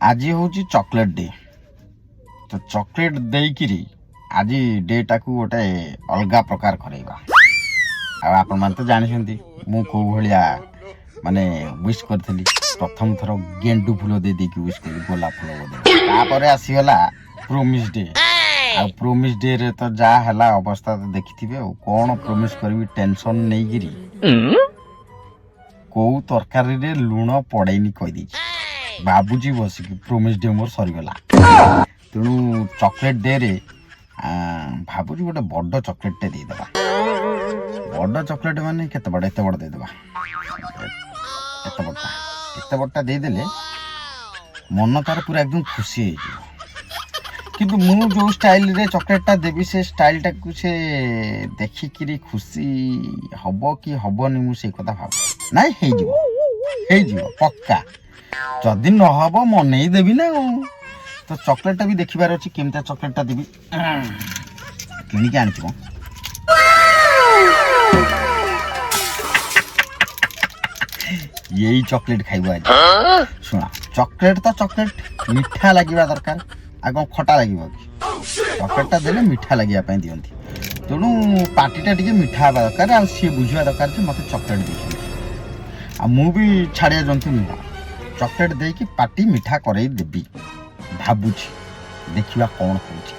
आज हूँ chocolate day. तो चॉकलेट देकिरी आज डेटा को गोटे अलग प्रकार करवा आपण मैंने तो जानते मु कौ भाया माने विश करी प्रथम थर गेंडु फूल दे देकी विश करी गोलाप फूल आसीगला प्रोमिस डे। आ प्रोमिस डे रे तो जा हला अवस्था तो देखि कौन प्रोमिस करी टेंशन नहीं गिरी कौ तरकारी रे लुण पड़ेनी कहीदी बाबूजी बसिक प्रोमिस डे मोर सरीगला तेणु चॉकलेट डे रे भाबुजी गोटे बड़ चॉकलेट टे देदेबा। बड़ चॉकलेट माने केते बड़ एते बड़ देदेबा एते बड़टा देदेले मन तार पूरा एकदम खुशी हो किंतु मु जो स्टाइल रे चॉकलेट टा देबी से स्टाइल टा को से देखिकिरी खुशी हबो कि हबोनी मु से कथा भाब नाइ हे जीवो पक्का जदि न हबो मन ही देबी ना। तो चॉकलेट टा भी देखिबार अछि केमता चॉकलेट टा देबी किनि के आनिछ म यही चॉकलेट खाइबो आज। सुना चॉकलेट तो चॉकलेट मीठा लागिबा दरकार आगो खटा लागिबो चॉकलेट टा देले मीठा लागिया पई दियंती तेणु पार्टी टा टिके मीठा हेबा दरकार आ सी बुझिबा दरकार जे मते चॉकलेट देछि आ मु भी छाड़िया जंतु नुह चॉकलेट देकी पार्टी मीठा करई देबी भाबुछि देखिबा कौन होछि।